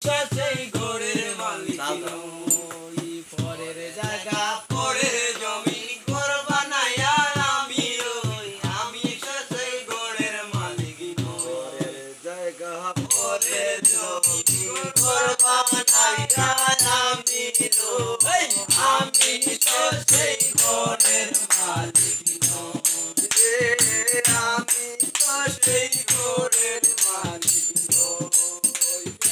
সেই ঘরের মালিক নই পরের জায়গা পরের জমি ঘর বানাইয়া আমি রই আমি সেই ঘরের মালিক নই পরের জায়গা পরের জমি ঘর বানাইয়া আমি রই আমি সেই ঘরের মালিক নই আমি সেই ঘরের মালিক নই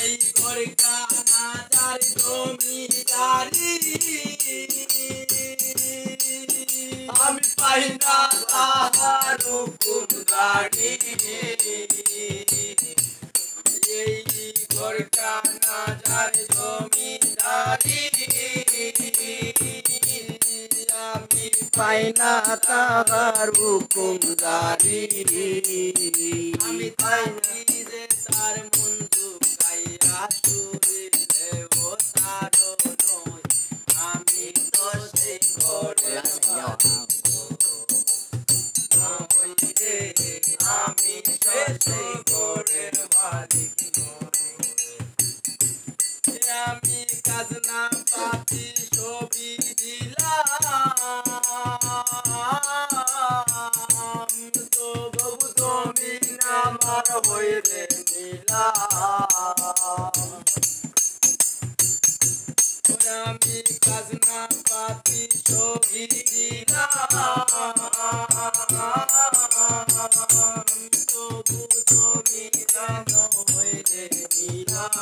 এই ঘর কানা যার জমিদারি আমি পাই না তাহার হুকুম গাড়ি এই ঘর কানা যার জমিদারি আমি পাই না তাহার হুকুম গাড়ি আমি পাই যে তার বন্ধু গাইয়া শুনিলে ও তার নয় আমি তো সেই ঘরের আমি সেই ঘরের মালিক আমি খাজনা পাতি ছবি দিলাম তো বাবু তুমি আমার হইলে নিলাম আমি খাজনা পাতি ছবি দিলাম তবু তুমি হইলে নিলাম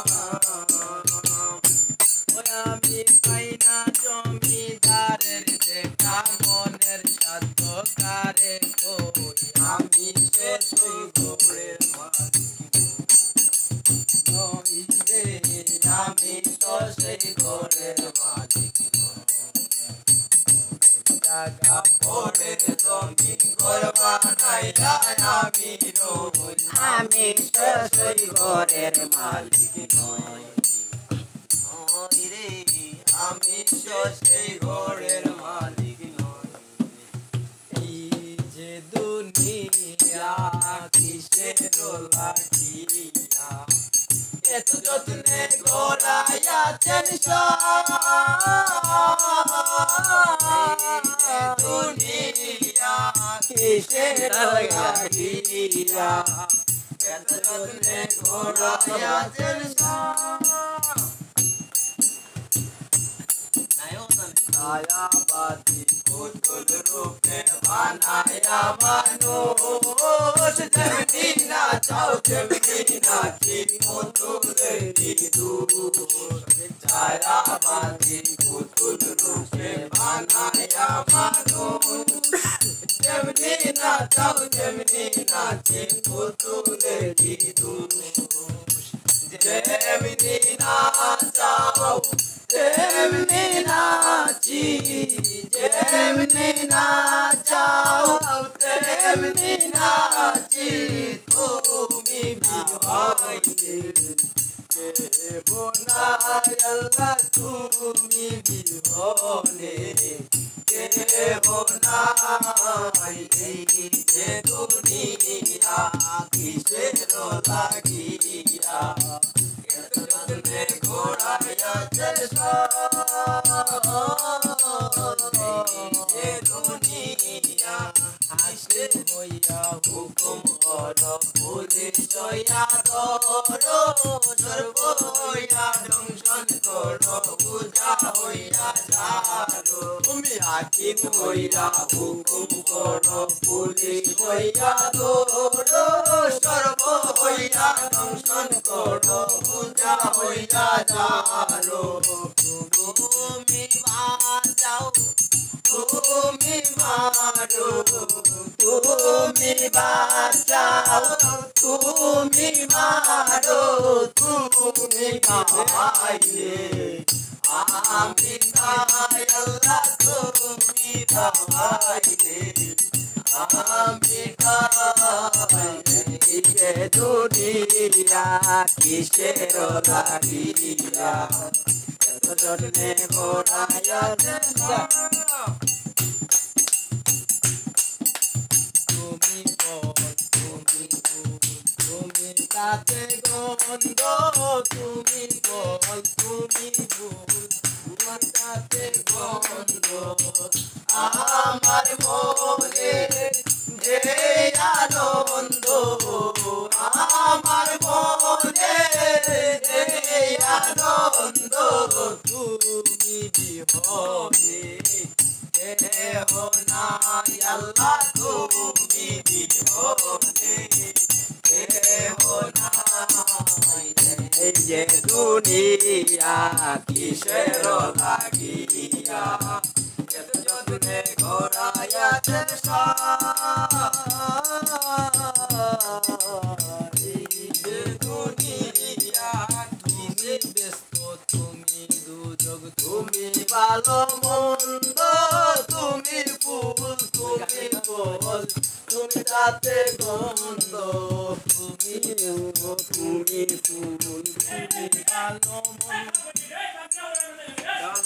আমি পাই না জমিদারের দেখা মনের সাধ্য কারে কই আমি সেই ঘরের মালিক নই রে আমি তো সেই ঘরের মালিক জায়গা পড়ে জমি ঘর বানাইয়া আমি রই আমি তো সেই ঘরের মালিক নই আমি সেই ঘরের মালিক নই এই যে দুনিয়া কিসের লাগিয়া এত যত্নে গড়াইয়াছেন দুনিয়া কিসের লাগিয়া এত যত্নে গড়াইয়াছেন ছায়াবাদী পুতুল রূপে বানায়া মানুষ যেমনি নাচাও তেমনি নাচি পুতুলেরই দোষ ছায়াবাদী পুতুল রূপে বানায়া মানুষ যেমনি নাচাও তেমনি নাচি পুতুলেরই দোষ যেমনি নাচাও তেমনি নাচি যেমনি নাচাও তেমনি নাচি তুমি বিহাইলে বোনাই আল্লাহ তুমি বিহনে বোনাই এই যে দুনিয়া কিসের লাগিয়া ঘোড়াইয়া দুনিয়া হাসে হইয়া হুকুম হর পুলিশ হইয়া ধরো সর্ব হইয়া দংশন করো পূজা হইয়া যারো তুমি হাকিম হইয়া হুকুম করো পুলিশ হইয়া ধরো সর্ব হইয়া দংশন করো পূজা হইয়া যারো তুমি বাঁচাও তুমি মারো তুমি বাঁচাও তুমি মারো তুমি খাইলে আমি খাই আল্লাহ তুমি খাইলে আমি খাইলে দুনিয়া কিসের লাগিয়া জন্মে ঘোড়ায়া তুমি তুমি তাতে গন্ধ তুমি আমার মনে যে আনন্দ আমার মনে যে আনন্দ তুমি বিহনে কেহ নাই আল্লাহ তুমি বিহনে কেহ নাই এই যে দুনিয়া কিসের লাগিয়া এত যত্নে ঘোরাইয়াছে এই যে দুনিয়া তুমি ব্যস্ত তুমি দুযোগ তুমি ভালো মন্দ তুমি ফুল তুমি ফল তুমি তাতে গন্ধ তুমি ফুল তুমি ভালো মন্দ